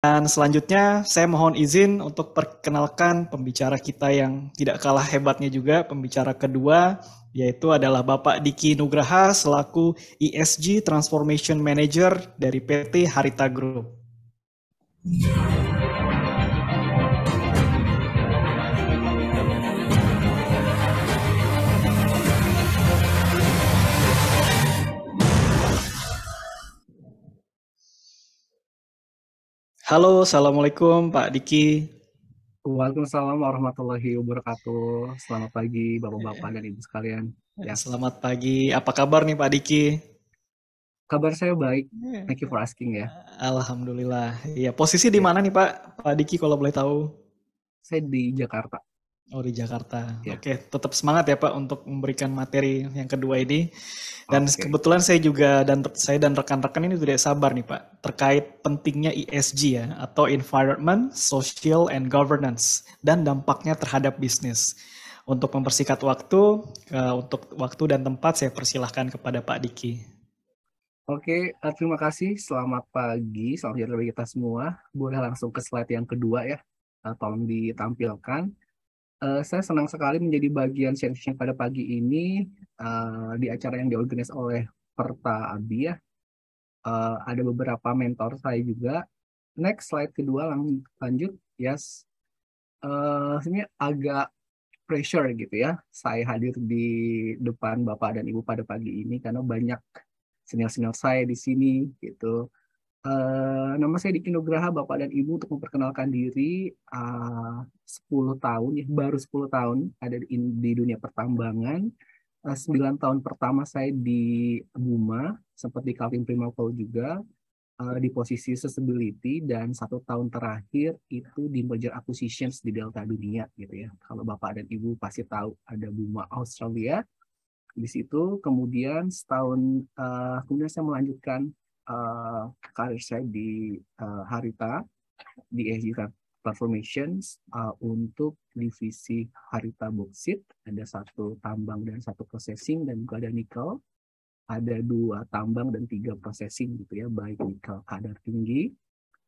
Dan selanjutnya saya mohon izin untuk perkenalkan pembicara kita yang tidak kalah hebatnya juga, pembicara kedua, yaitu adalah Bapak Diki Nugraha selaku ESG Transformation Manager dari PT Harita Group. Halo, Assalamualaikum Pak Diki. Waalaikumsalam warahmatullahi wabarakatuh. Selamat pagi Bapak-Bapak dan Ibu sekalian. Yes. Selamat pagi, apa kabar nih Pak Diki? Kabar saya baik. Thank you for asking ya. Alhamdulillah. Iya, posisi di Ya, mana nih Pak? Pak Diki kalau boleh tahu? saya di Jakarta. Oh, di Jakarta. Ya. Oke, tetap semangat ya Pak untuk memberikan materi yang kedua ini. Dan Oke. kebetulan saya dan rekan-rekan ini tidak sabar nih Pak terkait pentingnya ESG ya atau Environment, Social and Governance dan dampaknya terhadap bisnis. Untuk mempersingkat waktu, untuk waktu dan tempat saya persilahkan kepada Pak Diki. Oke, terima kasih. Selamat pagi. Selamat sejahtera bagi kita semua. Boleh langsung ke slide yang kedua ya. Tolong ditampilkan. Saya senang sekali menjadi bagian sharing pada pagi ini di acara yang diorganize oleh Perta Abi ya. Ada beberapa mentor saya juga. Next slide kedua lanjut. Yes. Sebenarnya agak pressure gitu ya. Saya hadir di depan Bapak dan Ibu pada pagi ini karena banyak senior-senior saya di sini gitu. Nama saya Diki Nugraha, Bapak dan Ibu, untuk memperkenalkan diri. 10 tahun ya, baru 10 tahun ada di dunia pertambangan. 9 tahun pertama saya di Buma, sempat di Kaltim Primapol juga, di posisi sustainability, dan 1 tahun terakhir itu di merger acquisitions di Delta Dunia gitu ya. Kalau Bapak dan Ibu pasti tahu ada Buma Australia di situ. Kemudian setahun kemudian saya melanjutkan karir saya di Harita di ESG Transformations untuk divisi Harita Bauxite. Ada 1 tambang dan 1 processing, dan juga ada nikel. Ada 2 tambang dan 3 processing gitu ya, baik nikel kadar tinggi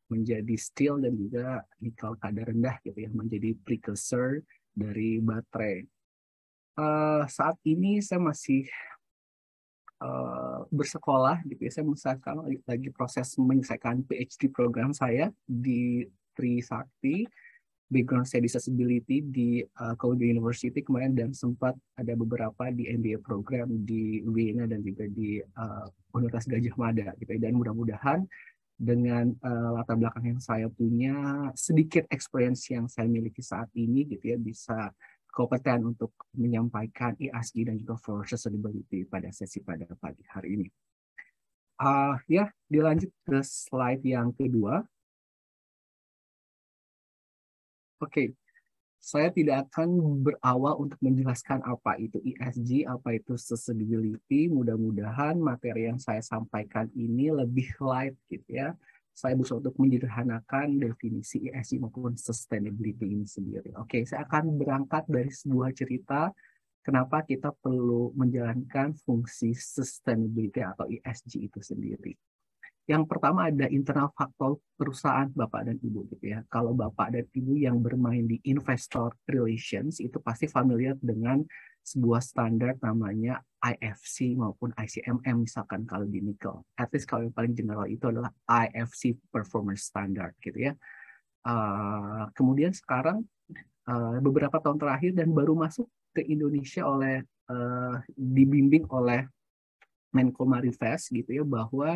menjadi steel dan juga nikel kadar rendah gitu ya, menjadi precursor dari baterai. Saat ini saya masih bersekolah gitu ya, saya sekarang lagi proses menyelesaikan PhD program saya di Trisakti. Background saya disability di Columbia University kemarin, dan sempat ada beberapa di MBA program di Vienna dan juga di Universitas Gajah Mada gitu ya. Dan mudah-mudahan dengan latar belakang yang saya punya, sedikit experience yang saya miliki saat ini gitu ya, bisa kompeten untuk menyampaikan ESG dan juga for sustainability pada sesi pada pagi hari ini. Ya, dilanjut ke slide yang kedua. Oke, saya tidak akan berawal untuk menjelaskan apa itu ESG, apa itu sustainability. Mudah-mudahan materi yang saya sampaikan ini lebih light gitu ya. Saya berusaha untuk menyederhanakan definisi ESG maupun sustainability ini sendiri. Oke, saya akan berangkat dari sebuah cerita kenapa kita perlu menjalankan fungsi sustainability atau ESG itu sendiri. Yang pertama ada internal faktor perusahaan Bapak dan Ibu gitu ya. Kalau Bapak dan Ibu yang bermain di investor relations itu pasti familiar dengan sebuah standar namanya IFC maupun ICMM misalkan kalau di nikel. At least kalau yang paling general itu adalah IFC Performance Standard gitu ya. Kemudian sekarang beberapa tahun terakhir dan baru masuk ke Indonesia oleh dibimbing oleh Menko Marifest gitu ya, bahwa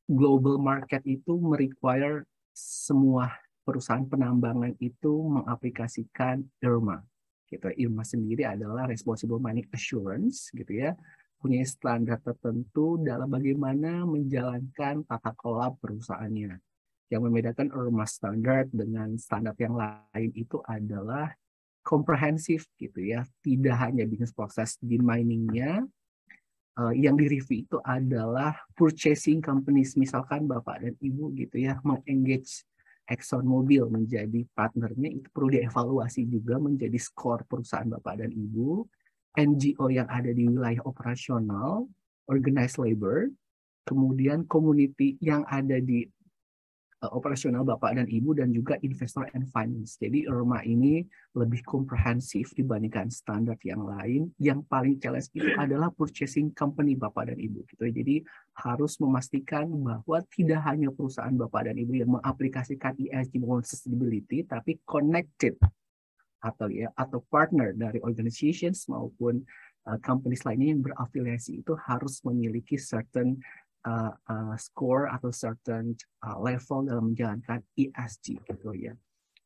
global market itu merequire semua perusahaan penambangan itu mengaplikasikan IRMA. Gitu. IRMA sendiri adalah Responsible Mining Assurance, gitu ya, punya standar tertentu dalam bagaimana menjalankan tata kelola perusahaannya. Yang membedakan IRMA standard dengan standar yang lain itu adalah komprehensif, gitu ya, tidak hanya bisnis proses di miningnya. Yang di-review itu adalah purchasing companies, misalkan Bapak dan Ibu gitu ya meng-engage ExxonMobil menjadi partnernya, itu perlu dievaluasi juga menjadi skor perusahaan Bapak dan Ibu. NGO yang ada di wilayah operasional, organized labor, kemudian community yang ada di operasional Bapak dan Ibu dan juga investor and finance. Jadi IRMA ini lebih komprehensif dibandingkan standar yang lain. Yang paling challenge itu adalah purchasing company Bapak dan Ibu gitu. Jadi harus memastikan bahwa tidak hanya perusahaan Bapak dan Ibu yang mengaplikasikan ESG maupun sustainability, tapi connected atau partner dari organizations maupun companies lainnya yang berafiliasi itu harus memiliki certain score atau certain level dalam menjalankan ESG gitu ya.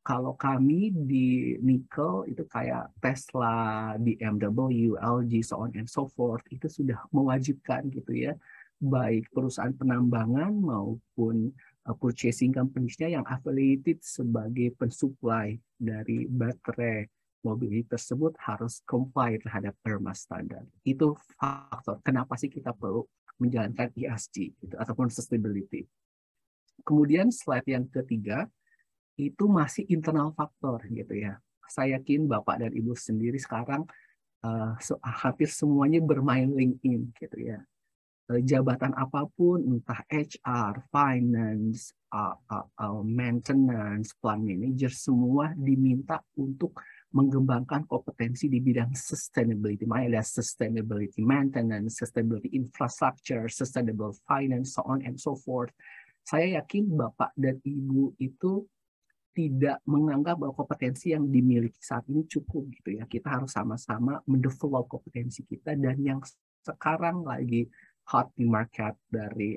Kalau kami di Nickel itu kayak Tesla, BMW, LG, so on and so forth itu sudah mewajibkan gitu ya, baik perusahaan penambangan maupun purchasing companies-nya yang affiliated sebagai pensuplai dari baterai mobil tersebut harus comply terhadap IRMA standar. Itu faktor kenapa sih kita perlu menjalankan ESG gitu, ataupun sustainability. Kemudian slide yang ketiga itu masih internal faktor gitu ya. Saya yakin Bapak dan Ibu sendiri sekarang hampir semuanya bermain LinkedIn gitu ya. Jabatan apapun, entah HR, finance, maintenance, plant manager, semua diminta untuk mengembangkan kompetensi di bidang sustainability. Makanya ada sustainability maintenance, sustainability infrastructure, sustainable finance, so on and so forth. Saya yakin Bapak dan Ibu itu tidak menganggap bahwa kompetensi yang dimiliki saat ini cukup gitu ya. Kita harus sama-sama mendevelop kompetensi kita, dan yang sekarang lagi hot di market dari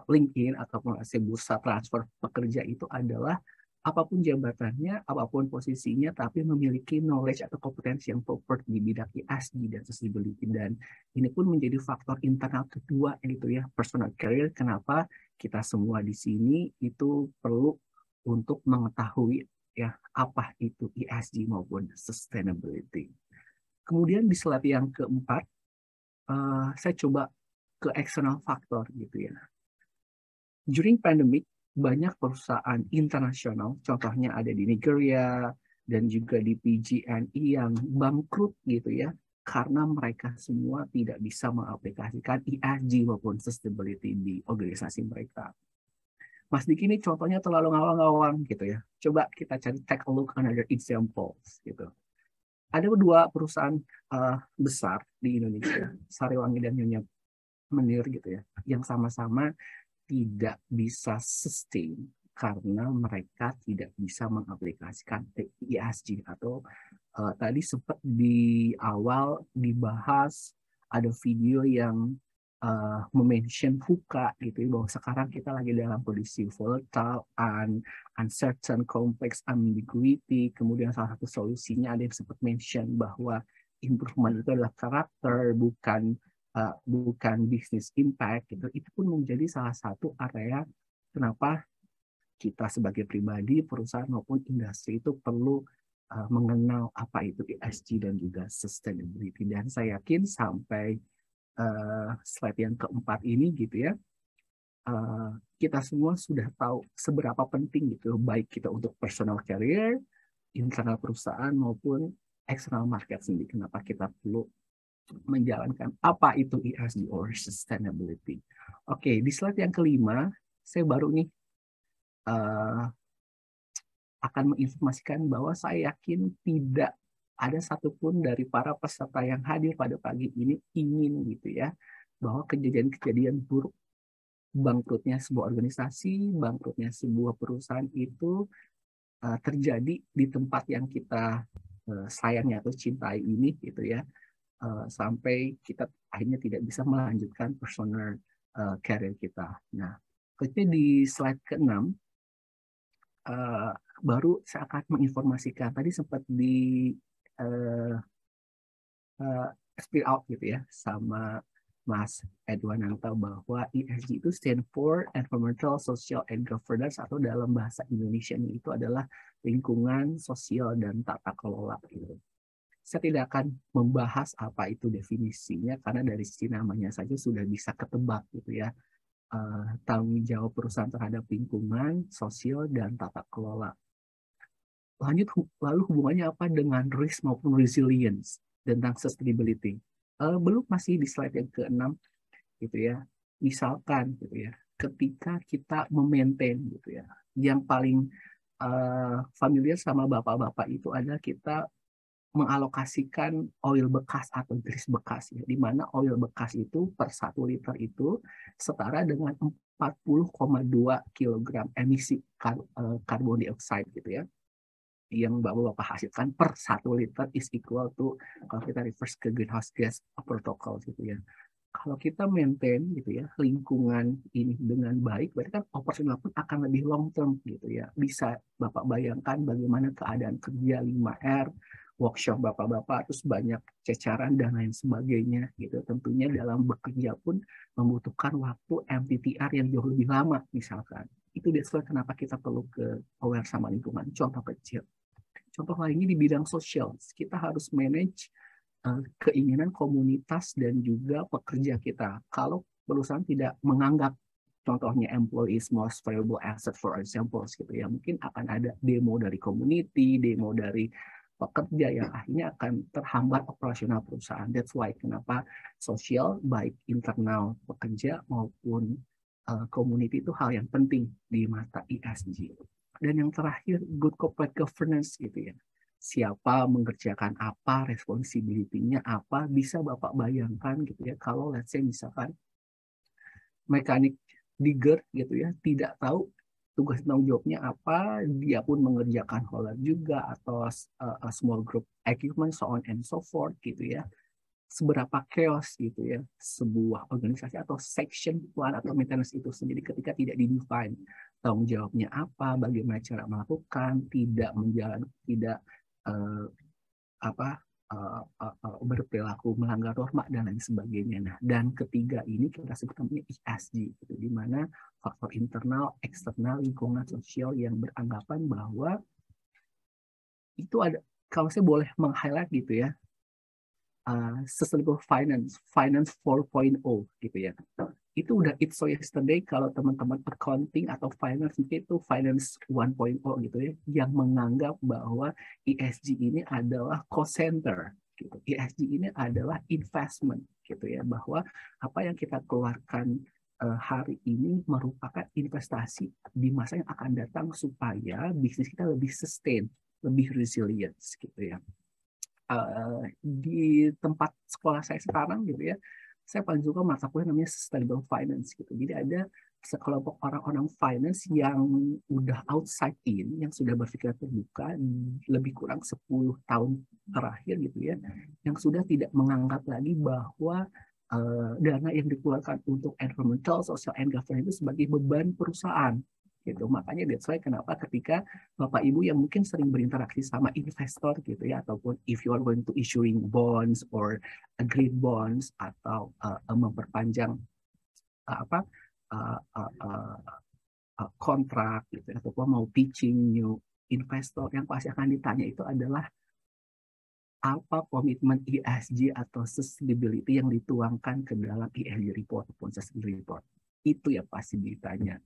LinkedIn ataupun bursa transfer pekerja itu adalah apapun jabatannya, apapun posisinya, tapi memiliki knowledge atau kompetensi yang proper di bidang ESG dan sustainability. Dan ini pun menjadi faktor internal kedua, yaitu ya personal career. Kenapa kita semua di sini itu perlu untuk mengetahui ya apa itu ESG maupun sustainability. Kemudian di slide yang keempat, saya coba ke external factor gitu ya. During pandemic, banyak perusahaan internasional, contohnya ada di Nigeria dan juga di PG&E yang bangkrut gitu ya, karena mereka semua tidak bisa mengaplikasikan ESG maupun sustainability di organisasi mereka. Mas Diki ini contohnya terlalu ngawang-ngawang gitu ya. Coba kita cari take a look another examples gitu. Ada dua perusahaan besar di Indonesia, Sariwangi dan Nyonya Menir gitu ya, yang sama-sama tidak bisa sustain karena mereka tidak bisa mengaplikasikan ESG atau tadi sempat di awal dibahas ada video yang mention VUCA gitu ya, bahwa sekarang kita lagi dalam kondisi volatile, uncertain, complex, ambiguity. Kemudian salah satu solusinya ada yang sempat mention bahwa improvement itu adalah karakter, bukan business impact gitu. Itu pun menjadi salah satu area kenapa kita sebagai pribadi, perusahaan maupun industri itu perlu mengenal apa itu ESG dan juga sustainability. Dan saya yakin sampai slide yang keempat ini gitu ya, kita semua sudah tahu seberapa penting gitu, baik kita untuk personal career, internal perusahaan maupun external market sendiri. Kenapa kita perlu menjalankan apa itu ESG or sustainability. Oke, di slide yang kelima, saya baru nih akan menginformasikan bahwa saya yakin tidak ada satupun dari para peserta yang hadir pada pagi ini ingin gitu ya, bahwa kejadian-kejadian buruk, bangkrutnya sebuah organisasi, bangkrutnya sebuah perusahaan itu terjadi di tempat yang kita sayangnya atau cintai ini gitu ya. Sampai kita akhirnya tidak bisa melanjutkan personal career kita. Nah, di slide ke-6 baru saya akan menginformasikan. Tadi sempat di spill out gitu ya sama Mas Edwananta bahwa ESG itu stand for Environmental, Social, and Governance, atau dalam bahasa Indonesia itu adalah lingkungan, sosial, dan tata kelola gitu. Saya tidak akan membahas apa itu definisinya karena dari sisi namanya saja sudah bisa ketebak gitu ya. Tanggung jawab perusahaan terhadap lingkungan, sosial, dan tata kelola. Lalu hubungannya apa dengan risk maupun resilience tentang sustainability? Belum, masih di slide yang ke-6 gitu ya. Misalkan gitu ya, ketika kita memaintain gitu ya. Yang paling familiar sama bapak-bapak itu adalah kita mengalokasikan oil bekas atau grease bekas ya, di mana oil bekas itu per 1 liter itu setara dengan 40,2 kilogram emisi karbon dioksida gitu ya, yang bapak-bapak hasilkan per 1 liter is equal to, kalau kita reverse ke greenhouse gas protocol gitu ya. Kalau kita maintain gitu ya lingkungan ini dengan baik, berarti kan operasional pun akan lebih long term gitu ya. Bisa Bapak bayangkan bagaimana keadaan kerja 5R, workshop Bapak-bapak, terus banyak cecaran dan lain sebagainya gitu. Tentunya dalam bekerja pun membutuhkan waktu MTTR yang jauh lebih lama misalkan. Itu dasar kenapa kita perlu ke aware sama lingkungan. Contoh kecil. Contoh lainnya di bidang sosial, kita harus manage keinginan komunitas dan juga pekerja kita. Kalau perusahaan tidak menganggap contohnya employees most valuable asset for example gitu ya, mungkin akan ada demo dari community, demo dari pekerja yang akhirnya akan terhambat operasional perusahaan. That's why kenapa sosial baik internal pekerja maupun community itu hal yang penting di mata ESG. Dan yang terakhir good corporate governance gitu ya. Siapa mengerjakan apa, responsibility-nya apa, bisa Bapak bayangkan gitu ya, kalau let's say misalkan mekanik digger gitu ya, tidak tahu tugas tanggung jawabnya apa, dia pun mengerjakan hauler juga, atau a small group equipment, so on and so forth gitu ya. Seberapa chaos gitu ya, sebuah organisasi atau section plan atau maintenance itu sendiri ketika tidak di-define tanggung jawabnya apa, bagaimana cara melakukan, tidak berperilaku melanggar norma dan lain sebagainya. Nah, dan ketiga ini kita sebut namanya ESG, gitu, di mana faktor internal, eksternal, lingkungan sosial yang beranggapan bahwa itu ada, kalau saya boleh meng-highlight gitu ya, sustainable finance, finance 4.0 gitu ya. Itu udah it's so yesterday kalau teman-teman accounting atau finance itu finance 1.0 gitu ya, yang menganggap bahwa ESG ini adalah cost center gitu. ESG ini adalah investment gitu ya, bahwa apa yang kita keluarkan hari ini merupakan investasi di masa yang akan datang supaya bisnis kita lebih sustain, lebih resilient gitu ya. Di tempat sekolah saya sekarang gitu ya, saya paling suka mata kuliah namanya sustainable finance gitu. Jadi ada sekelompok orang-orang finance yang udah outside in, yang sudah berpikir terbuka lebih kurang 10 tahun terakhir gitu ya, yang sudah tidak menganggap lagi bahwa dana yang dikeluarkan untuk environmental, social, and governance itu sebagai beban perusahaan gitu. Makanya that's why kenapa ketika Bapak Ibu yang mungkin sering berinteraksi sama investor gitu ya, ataupun if you are going to issuing bonds or green bonds atau memperpanjang kontrak gitu, ataupun mau pitching new investor, yang pasti akan ditanya itu adalah apa komitmen ESG atau sustainability yang dituangkan ke dalam ESG report ataupun sustainability report. Itu ya pasti ditanya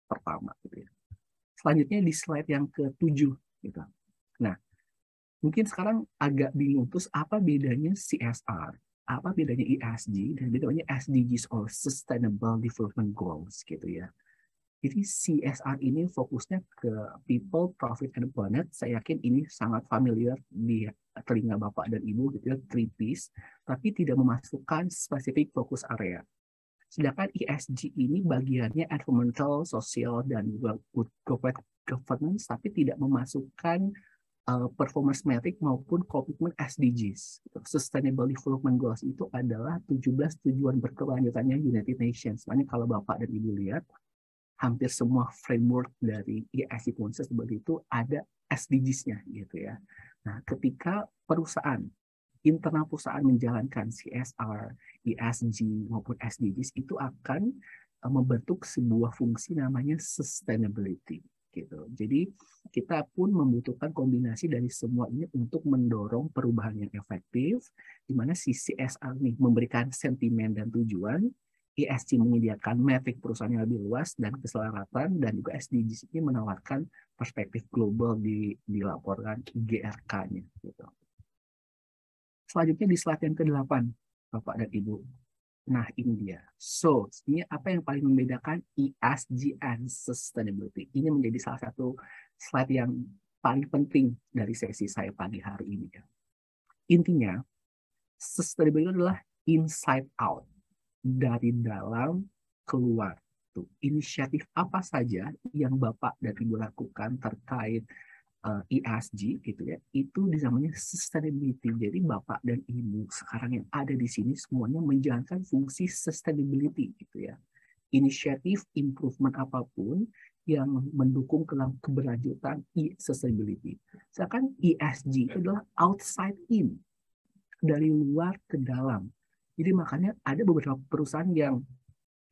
pertama gitu ya. Selanjutnya di slide yang ke-7 gitu. Nah, mungkin sekarang agak bingung terus apa bedanya CSR, apa bedanya ESG, dan bedanya SDGs or Sustainable Development Goals gitu ya. Jadi CSR ini fokusnya ke people, profit, and planet. Saya yakin ini sangat familiar di telinga Bapak dan Ibu gitu ya, 3Ps, tapi tidak memasukkan spesifik fokus area. Sedangkan ESG ini bagiannya environmental, sosial, dan corporate governance, tapi tidak memasukkan performance metric maupun komitmen SDGs. Sustainable Development Goals itu adalah 17 tujuan berkelanjutannya United Nations. Makanya kalau Bapak dan Ibu lihat, hampir semua framework dari ESG konsep seperti itu ada SDGs-nya gitu ya. Nah, ketika internal perusahaan menjalankan CSR, ESG maupun SDGs itu akan membentuk sebuah fungsi namanya sustainability gitu. Jadi kita pun membutuhkan kombinasi dari semua ini untuk mendorong perubahan yang efektif, di mana si CSR nih memberikan sentimen dan tujuan, ESG menyediakan metrik perusahaan yang lebih luas dan keselamatan, dan juga SDGs ini menawarkan perspektif global dilaporkan GRK-nya gitu. Selanjutnya di slide yang ke-8, Bapak dan Ibu. Nah, ini dia. So, ini apa yang paling membedakan ESG and sustainability? Ini menjadi salah satu slide yang paling penting dari sesi saya pagi hari ini. Intinya, sustainability adalah inside out, dari dalam keluar. Tuh, inisiatif apa saja yang Bapak dan Ibu lakukan terkait ESG gitu ya, itu namanya sustainability. Jadi Bapak dan Ibu sekarang yang ada di sini semuanya menjalankan fungsi sustainability gitu ya. Inisiatif improvement apapun yang mendukung keberlanjutan sustainability. Sedangkan ESG itu adalah outside in, dari luar ke dalam. Jadi makanya ada beberapa perusahaan yang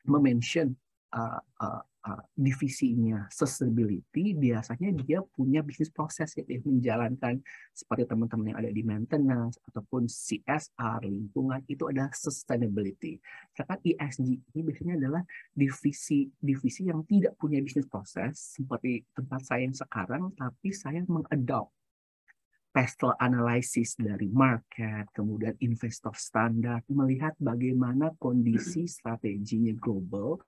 mention divisinya sustainability, biasanya dia punya bisnis proses yang menjalankan seperti teman-teman yang ada di maintenance ataupun CSR lingkungan, itu ada sustainability. Sedangkan ESG ini biasanya adalah divisi yang tidak punya bisnis proses seperti tempat saya yang sekarang, tapi saya mengadopt pestle analysis dari market, kemudian investor standar, melihat bagaimana kondisi strateginya global,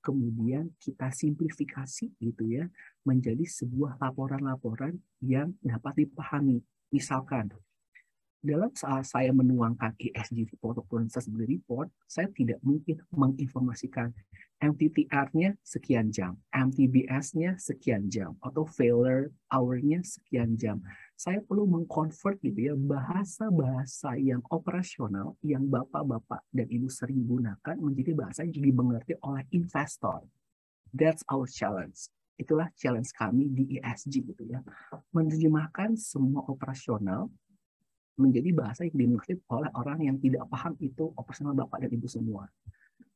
kemudian kita simplifikasi gitu ya, menjadi sebuah laporan-laporan yang dapat dipahami. Misalkan, dalam saat saya menuangkan ESG report ataupun sustainability report, saya tidak mungkin menginformasikan MTTR-nya sekian jam, MTBS-nya sekian jam, atau failure hour-nya sekian jam. Saya perlu mengkonvert gitu ya, bahasa-bahasa yang operasional yang Bapak-Bapak dan Ibu sering gunakan menjadi bahasa yang dimengerti oleh investor. That's our challenge. Itulah challenge kami di ESG gitu ya. Menerjemahkan semua operasional menjadi bahasa yang dimengerti oleh orang yang tidak paham itu operasional Bapak dan Ibu semua.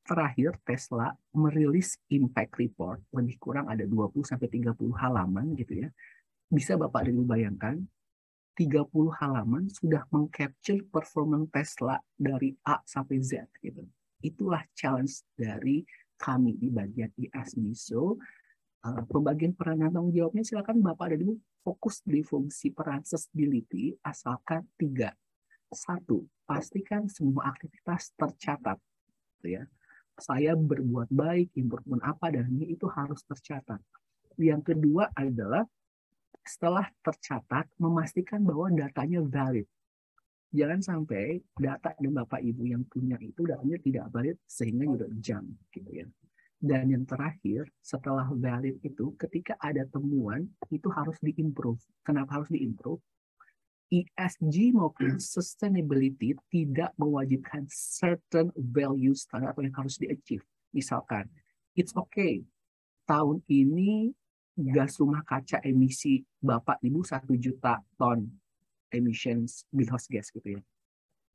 Terakhir, Tesla merilis impact report, lebih kurang ada 20-30 halaman gitu ya. Bisa Bapak dan Ibu bayangkan, 30 halaman sudah mengcapture performance Tesla dari A sampai Z gitu. Itulah challenge dari kami di bagian ESG. So, pembagian peran dan tanggung jawabnya silakan Bapak dan Ibu fokus di fungsi peran sustainability asalkan 3. 1, pastikan semua aktivitas tercatat. Gitu ya. Saya berbuat baik, improvement apa, dan ini itu harus tercatat. Yang kedua adalah setelah tercatat, memastikan bahwa datanya valid. Jangan sampai data dan Bapak Ibu yang punya itu datanya tidak valid sehingga juga jump gitu ya. Dan yang terakhir, setelah valid itu, ketika ada temuan, itu harus diimprove. Kenapa harus diimprove? ESG maupun sustainability tidak mewajibkan certain value standar atau yang harus di-achieve. Misalkan, it's okay, tahun ini gas rumah kaca emisi Bapak Ibu 1 juta ton emissions greenhouse gas gitu ya.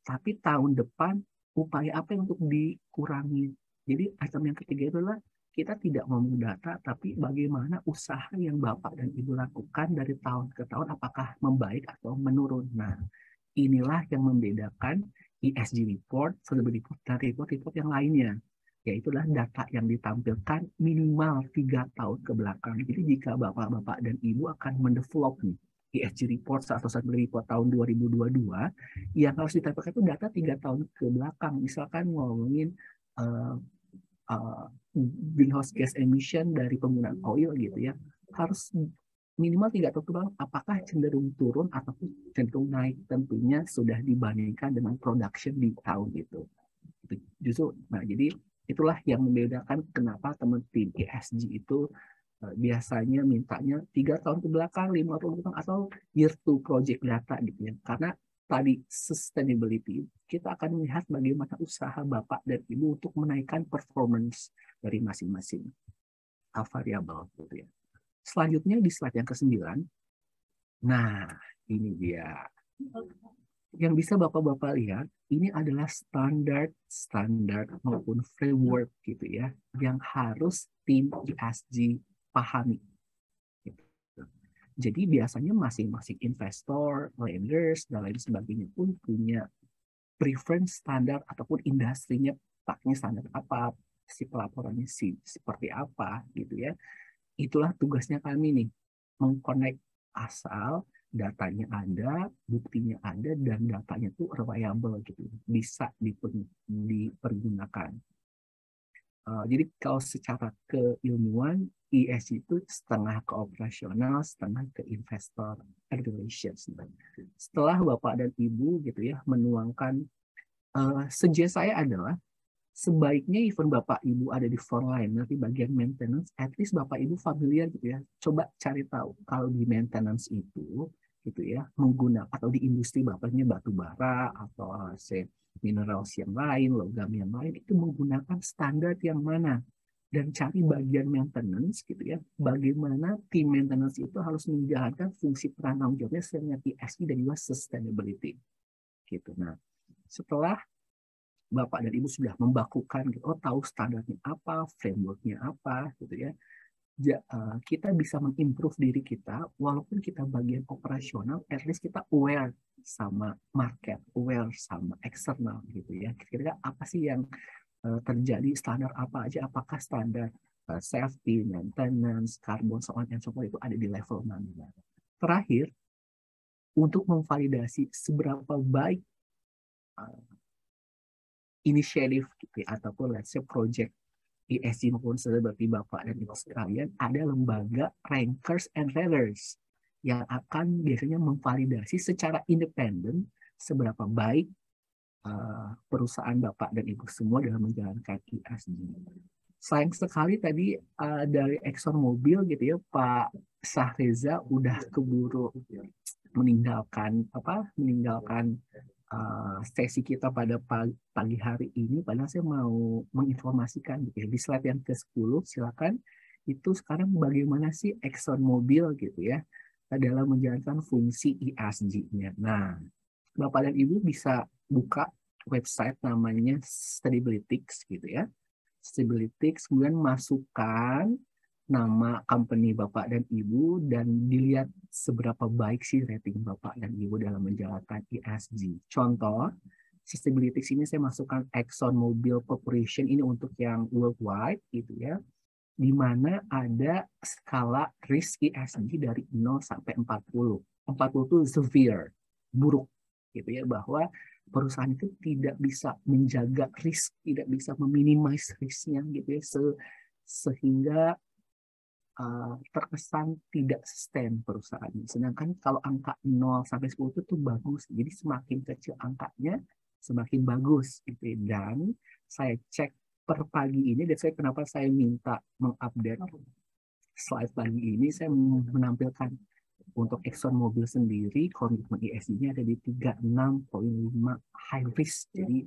Tapi tahun depan upaya apa yang untuk dikurangi? Jadi item yang ketiga itu adalah kita tidak ngomong data, tapi bagaimana usaha yang Bapak dan Ibu lakukan dari tahun ke tahun, apakah membaik atau menurun. Nah, inilah yang membedakan ESG report, sustainability report, dan report-report yang lainnya. Yaitu adalah data yang ditampilkan minimal 3 tahun ke belakang. Jadi jika Bapak-Bapak dan Ibu akan mendevelop nih, ESG report atau sustainability report tahun 2022, yang harus ditampilkan itu data 3 tahun ke belakang. Misalkan ngomongin greenhouse gas emission dari penggunaan oil gitu ya, harus minimal 3 tahun ke belakang, apakah cenderung turun ataupun cenderung naik, tentunya sudah dibandingkan dengan production di tahun itu. Justru, nah jadi itulah yang membedakan kenapa teman tim ESG itu biasanya mintanya 3 tahun ke belakang, 5 tahun ke belakang, atau year to project data gitu ya. Karena tadi sustainability, kita akan melihat bagaimana usaha Bapak dan Ibu untuk menaikkan performance dari masing-masing variabel gitu ya. Selanjutnya di slide yang ke-9. Nah, ini dia. Yang bisa Bapak-Bapak lihat, ini adalah standar maupun framework gitu ya, yang harus tim ESG pahami. Jadi biasanya masing-masing investor, lenders, dan lain sebagainya pun punya preference standar ataupun industrinya paknya standar apa, si pelaporannya seperti apa gitu ya. Itulah tugasnya kami nih, mengconnect asal datanya ada, buktinya ada, dan datanya tuh reliable gitu, bisa dipergunakan. Jadi kalau secara keilmuan, ESG itu setengah ke operasional, setengah ke investor relations. Setelah Bapak dan Ibu gitu ya menuangkan, suggest saya adalah sebaiknya even Bapak Ibu ada di frontliner di bagian maintenance, at least Bapak Ibu familiar gitu ya. Coba cari tahu kalau di maintenance itu gitu ya, menggunakan atau di industri Bapaknya batu bara atau say minerals yang lain, logam yang lain, itu menggunakan standar yang mana, dan cari bagian maintenance gitu ya, bagaimana tim maintenance itu harus menjalankan fungsi peran tanggung jawabnya sesuai ESG dan juga sustainability gitu. Nah, setelah Bapak dan Ibu sudah membakukan, gitu, oh tahu standarnya apa, frameworknya apa, gitu ya. Kita bisa mengimprove diri kita, walaupun kita bagian operasional, at least kita aware sama market, aware sama eksternal, gitu ya. Kira-kira apa sih yang terjadi, standar apa aja, apakah standar safety, maintenance, carbon, so on and so forth itu ada di level mana. Terakhir, untuk memvalidasi seberapa baik inisiatif gitu ya, ataupun let's say project ESG maupun seperti Bapak dan Ibu sekalian, ada lembaga rankers and raters yang akan biasanya memvalidasi secara independen seberapa baik perusahaan Bapak dan Ibu semua dalam menjalankan ESG. Sayang sekali tadi dari Exxon Mobil gitu ya, Pak Sahreza udah keburu meninggalkan sesi kita pada pagi hari ini. Padahal saya mau menginformasikan gitu ya, di slide yang ke-10 silakan, itu sekarang bagaimana sih Exxon Mobil gitu ya dalam menjalankan fungsi ESG-nya. Nah, Bapak dan Ibu bisa buka website namanya Sustainalytics gitu ya. Sustainalytics, kemudian masukkan nama company Bapak dan Ibu dan dilihat seberapa baik sih rating Bapak dan Ibu dalam menjalankan ESG. Contoh, Sustainalytics ini saya masukkan Exxon Mobil Corporation, ini untuk yang worldwide gitu ya, di mana ada skala risk ESG dari 0 sampai 40. 40 itu severe, buruk gitu ya, bahwa perusahaan itu tidak bisa menjaga risk, tidak bisa meminimize risknya gitu ya, sehingga terkesan tidak sustain perusahaan. Sedangkan kalau angka 0 sampai 10 itu tuh bagus. Jadi semakin kecil angkanya, semakin bagus gitu ya. Dan saya cek per pagi ini, dan saya kenapa saya minta mengupdate slide pagi ini, saya menampilkan untuk Exxon Mobil sendiri komitmen ESG-nya ada di 36,5 high risk. Jadi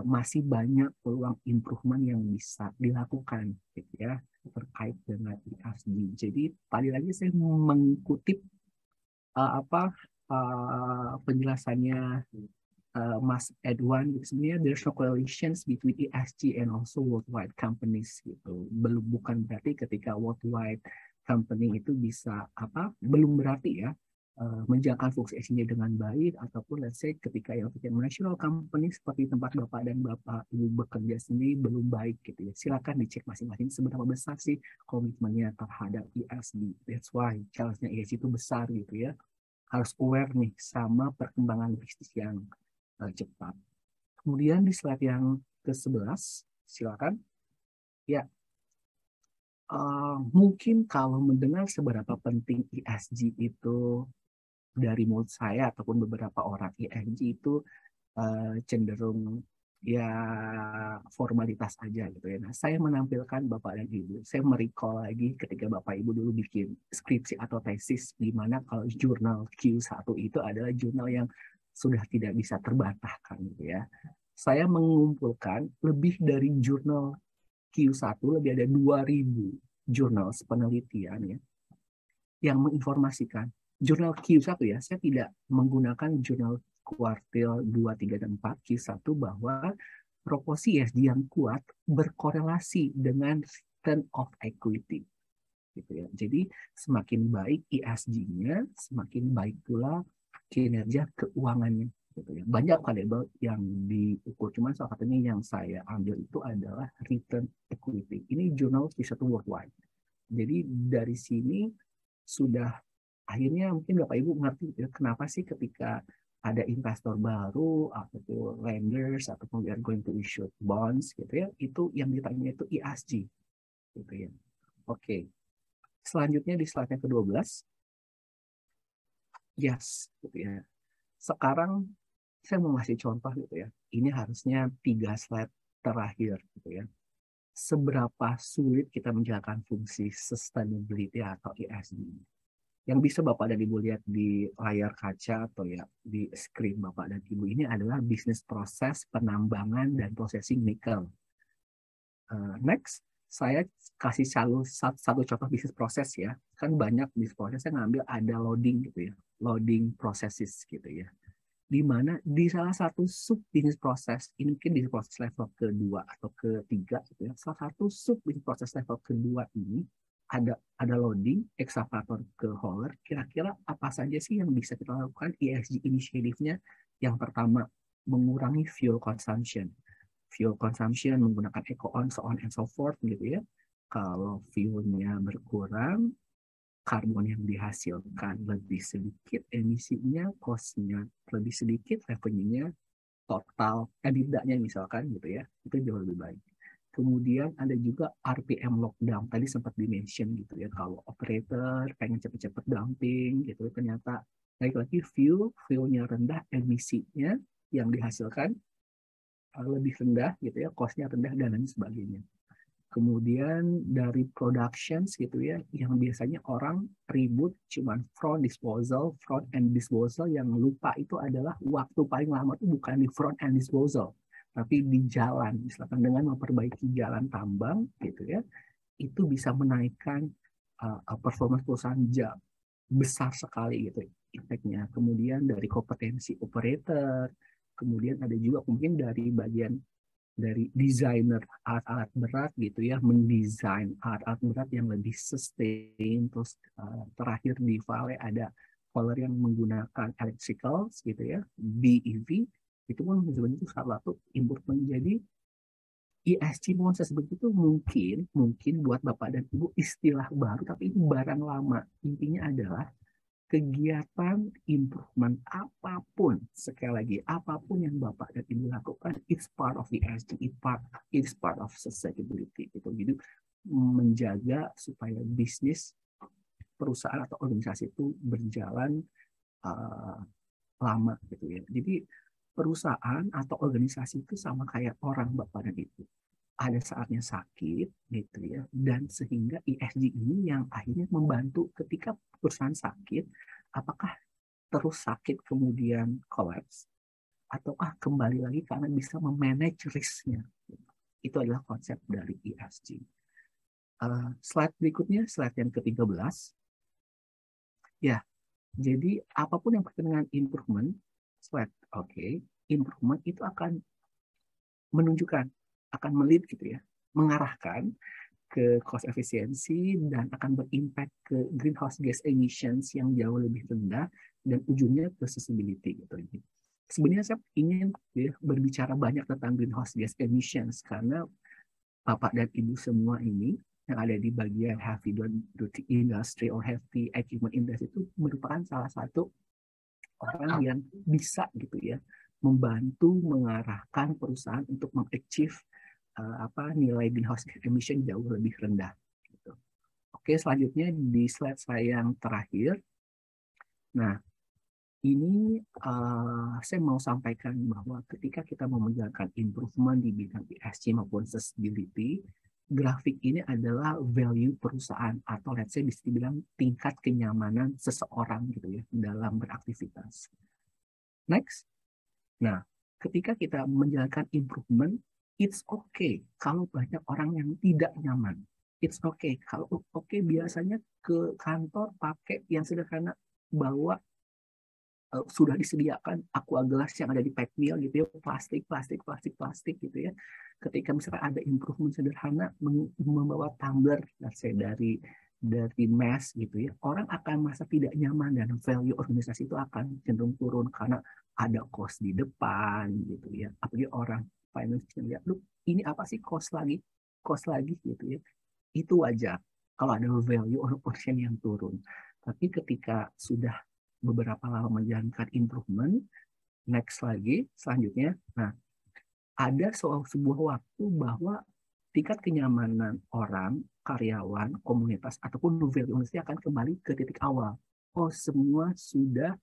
masih banyak peluang improvement yang bisa dilakukan gitu ya terkait dengan ESG. Jadi tadi lagi saya mengutip penjelasannya Mas Edwan. Sebenarnya there's no correlations between ESG and also worldwide companies gitu. Bukan berarti ketika worldwide company itu bisa belum berarti ya menjalankan fungsi ESG-nya dengan baik, ataupun let's say ketika yang national company seperti tempat Bapak dan Bapak Ibu bekerja sendiri belum baik gitu ya. Silakan dicek masing-masing seberapa besar sih komitmennya terhadap ESG. That's why challenge-nya ESG itu besar gitu ya. Harus aware nih sama perkembangan bisnis yang cepat. Kemudian di slide yang ke-11, silakan. Ya, mungkin kalau mendengar seberapa penting ESG itu dari mulut saya ataupun beberapa orang, ESG itu cenderung ya formalitas aja gitu ya. Nah, saya menampilkan Bapak dan Ibu, saya merecall lagi ketika Bapak Ibu dulu bikin skripsi atau tesis, di mana kalau jurnal Q1 itu adalah jurnal yang sudah tidak bisa terbantahkan gitu ya. Saya mengumpulkan lebih dari jurnal Q1, lebih ada 2.000 jurnal penelitian ya, yang menginformasikan. Jurnal Q1 ya, saya tidak menggunakan jurnal kuartil 2, 3, dan 4, Q1, bahwa proporsi ESG yang kuat berkorelasi dengan return of equity. Gitu ya. Jadi semakin baik ESG-nya, semakin baik pula kinerja keuangannya. Gitu ya. Banyak variabel yang diukur, cuma salah satunya yang saya ambil itu adalah return equity. Ini jurnal Q1 worldwide. Jadi dari sini sudah akhirnya mungkin Bapak Ibu ngerti ya, kenapa sih ketika ada investor baru atau lenders atau we are going to issue bonds gitu ya, itu yang ditanya itu ESG gitu ya. Oke. Selanjutnya di slide yang ke-12. Yes, gitu ya. Sekarang saya mau ngasih contoh gitu ya. Ini harusnya 3 slide terakhir gitu ya. Seberapa sulit kita menjalankan fungsi sustainability atau ESG. Yang bisa Bapak dan Ibu lihat di layar kaca atau ya di screen Bapak dan Ibu ini adalah bisnis proses penambangan dan processing nikel. Next, saya kasih satu contoh bisnis proses ya. Kan banyak bisnis proses saya ngambil ada loading gitu ya. Loading processes gitu ya. Di mana di salah satu sub bisnis proses, ini mungkin bisnis proses level kedua atau ketiga gitu ya. Salah satu sub bisnis proses level kedua ini ada loading, excavator ke hauler. Kira-kira apa saja sih yang bisa kita lakukan ESG inisiatifnya? Yang pertama, mengurangi fuel consumption. Fuel consumption menggunakan eco-on, so on and so forth gitu ya. Kalau fuelnya berkurang, karbon yang dihasilkan lebih sedikit, emisinya, cost-nya lebih sedikit, revenue-nya, total EBITDA-nya misalkan gitu ya, itu jauh lebih baik. Kemudian ada juga RPM lockdown, tadi sempat di-mention gitu ya, kalau operator pengen cepet-cepet dumping gitu, ternyata lagi-lagi fuel-nya rendah, emisinya yang dihasilkan lebih rendah gitu ya, cost-nya rendah dan lain sebagainya. Kemudian dari productions gitu ya, yang biasanya orang ribut cuman front and disposal, yang lupa itu adalah waktu paling lama itu bukan di front and disposal, tapi di jalan. Misalkan dengan memperbaiki jalan tambang gitu ya, itu bisa menaikkan performance perusahaan besar sekali gitu impact-nya. Kemudian dari kompetensi operator, kemudian ada juga mungkin dari bagian dari desainer alat-alat berat gitu ya, mendesain alat-alat berat yang lebih sustain. Terus terakhir di Vale ada Polar yang menggunakan electricals gitu ya, BEV, itu pun sebenarnya salah satu improvement. Jadi ESG proses begitu mungkin buat Bapak dan Ibu istilah baru, tapi ini barang lama. Intinya adalah kegiatan improvement apapun, sekali lagi, apapun yang Bapak dan Ibu lakukan, it's part of the ESG, it's part of sustainability. Gitu. Jadi menjaga supaya bisnis, perusahaan atau organisasi itu berjalan lama gitu ya. Jadi perusahaan atau organisasi itu sama kayak orang Bapak dan Ibu. Ada saatnya sakit gitu ya, dan sehingga ESG ini yang akhirnya membantu ketika perusahaan sakit, apakah terus sakit kemudian collapse ataukah kembali lagi karena bisa memanage risknya. Itu adalah konsep dari ESG. Slide berikutnya, slide yang ke-13. Ya, jadi apapun yang berkaitan dengan improvement, improvement itu akan menunjukkan, akan melead gitu ya, mengarahkan ke cost efisiensi dan akan berimpact ke greenhouse gas emissions yang jauh lebih rendah dan ujungnya ke sustainability gitu. Sebenarnya saya ingin ya, berbicara banyak tentang greenhouse gas emissions karena Bapak dan Ibu semua ini yang ada di bagian heavy duty industry or heavy equipment industry itu merupakan salah satu orang yang bisa gitu ya membantu mengarahkan perusahaan untuk mengachieve nilai greenhouse gas emission jauh lebih rendah. Gitu. Oke, selanjutnya di slide saya yang terakhir. Nah, ini saya mau sampaikan bahwa ketika kita mau menjalankan improvement di bidang ESG maupun sustainability, grafik ini adalah value perusahaan atau let's say bisa dibilang tingkat kenyamanan seseorang gitu ya dalam beraktivitas. Next. Nah, ketika kita menjalankan improvement, it's okay kalau banyak orang yang tidak nyaman. It's okay kalau biasanya ke kantor pakai yang sederhana, bawa sudah disediakan aqua gelas yang ada di pack meal gitu ya, plastik gitu ya. Ketika misalnya ada improvement sederhana, membawa tumbler dari mass gitu ya, orang akan merasa tidak nyaman dan value organisasi itu akan cenderung turun karena ada cost di depan gitu ya. Apalagi orang finance lihat, lu ini apa sih cost lagi gitu ya. Itu wajar kalau ada value organisasi yang turun. Tapi ketika sudah beberapa lama menjalankan improvement, next lagi selanjutnya, nah ada sebuah waktu bahwa tingkat kenyamanan orang, karyawan, komunitas, ataupun value industri akan kembali ke titik awal. Oh, semua sudah,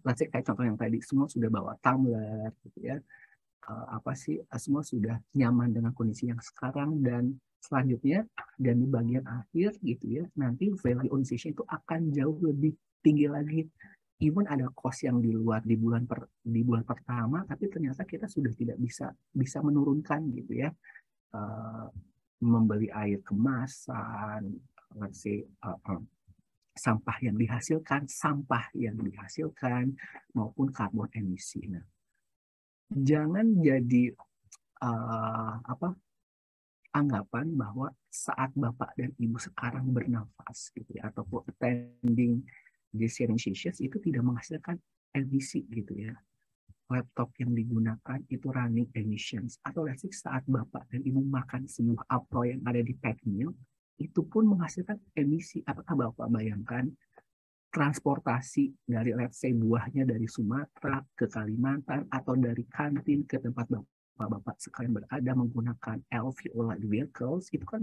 let's say kayak contoh yang tadi, semua sudah bawa tumbler, gitu ya. Semua sudah nyaman dengan kondisi yang sekarang, dan selanjutnya, dan di bagian akhir, gitu ya, nanti value organization itu akan jauh lebih tinggi lagi. Even ada cost yang di luar di bulan pertama, tapi ternyata kita sudah tidak bisa menurunkan, gitu ya. Membeli air kemasan, let's say, sampah yang dihasilkan maupun karbon emisi. Nah, jangan jadi anggapan bahwa saat Bapak dan Ibu sekarang bernafas gitu ya, ataupun attending these sessions itu tidak menghasilkan emisi gitu ya. Laptop yang digunakan itu running emissions, atau let's say saat Bapak dan Ibu makan sebuah apel yang ada di pack meal itu pun menghasilkan emisi. Apakah Bapak bayangkan transportasi dari let's say buahnya dari Sumatera ke Kalimantan atau dari kantin ke tempat Bapak sekalian berada menggunakan LVO vehicles, itu kan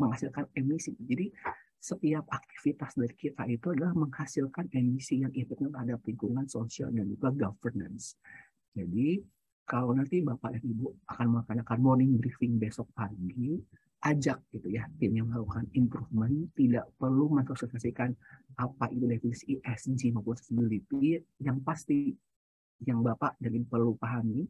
menghasilkan emisi. Jadi setiap aktivitas dari kita itu adalah menghasilkan emisi yang impactnya terhadap lingkungan, sosial, dan juga governance. Jadi kalau nanti Bapak dan Ibu akan melakukan morning briefing besok pagi, ajak gitu ya tim yang melakukan improvement, tidak perlu mensosialisasikan apa itu definisi ESG maupun sustainability. Yang pasti yang Bapak dan Ibu perlu pahami,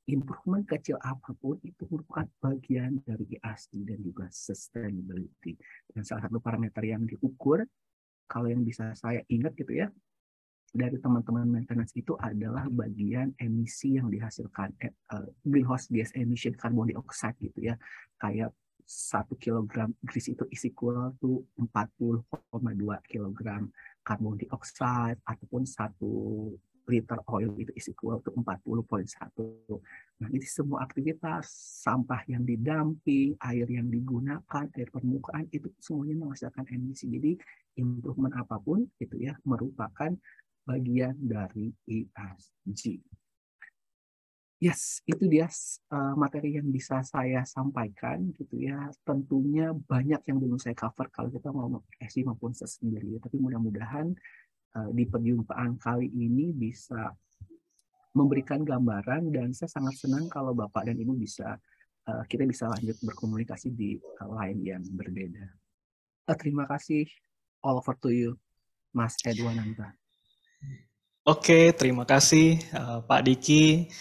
improvement kecil apapun itu merupakan bagian dari ESG dan juga sustainability. Dan salah satu parameter yang diukur, kalau yang bisa saya ingat gitu ya, dari teman-teman maintenance itu adalah bagian emisi yang dihasilkan, greenhouse gas emission, carbon dioxide gitu ya. Kayak 1 kilogram grease itu is equal to 40,2 kilogram carbon dioxide, ataupun 1 liter oil itu is equal to 40,1. Nah, ini semua aktivitas, sampah yang didumping, air yang digunakan, air permukaan, itu semuanya menghasilkan emisi. Jadi improvement apapun itu ya merupakan bagian dari ESG. Yes, itu dia materi yang bisa saya sampaikan gitu ya. Tentunya banyak yang belum saya cover kalau kita mau ESG maupun sustainability, tapi mudah-mudahan di perjumpaan kali ini bisa memberikan gambaran, dan saya sangat senang kalau Bapak dan Ibu kita bisa lanjut berkomunikasi di lain yang berbeda. Terima kasih, all over to you, Mas Edwananta. Oke, terima kasih Pak Diki.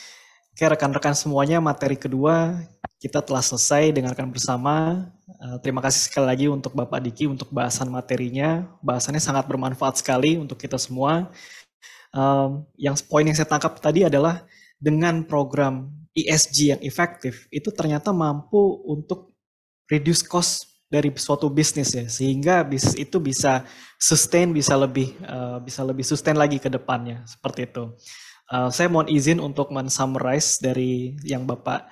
Oke, rekan-rekan semuanya, materi kedua kita telah selesai dengarkan bersama. Terima kasih sekali lagi untuk Bapak Diki untuk bahasan materinya. Bahasannya sangat bermanfaat sekali untuk kita semua. Yang poin yang saya tangkap tadi adalah dengan program ESG yang efektif, itu ternyata mampu untuk reduce cost dari suatu bisnis ya, sehingga bisnis itu bisa sustain, bisa lebih sustain lagi ke depannya, seperti itu. Saya mohon izin untuk men-summarize dari yang Bapak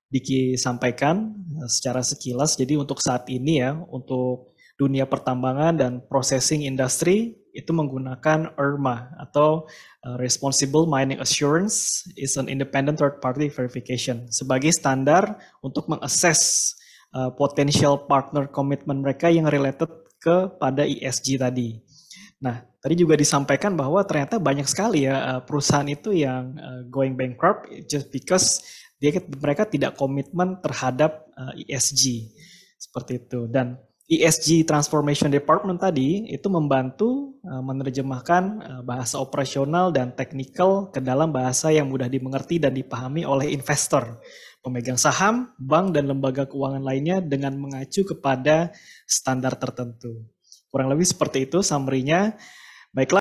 Diki sampaikan secara sekilas. Jadi untuk saat ini ya, untuk dunia pertambangan dan processing industry itu menggunakan IRMA atau Responsible Mining Assurance is an independent third party verification sebagai standar untuk mengakses potential partner commitment mereka yang related kepada ESG tadi. Nah, tadi juga disampaikan bahwa ternyata banyak sekali ya perusahaan itu yang going bankrupt just because mereka tidak komitmen terhadap ESG seperti itu. Dan ESG Transformation Department tadi itu membantu menerjemahkan bahasa operasional dan teknikal ke dalam bahasa yang mudah dimengerti dan dipahami oleh investor, pemegang saham, bank, dan lembaga keuangan lainnya dengan mengacu kepada standar tertentu. Kurang lebih seperti itu summary-nya. Baiklah.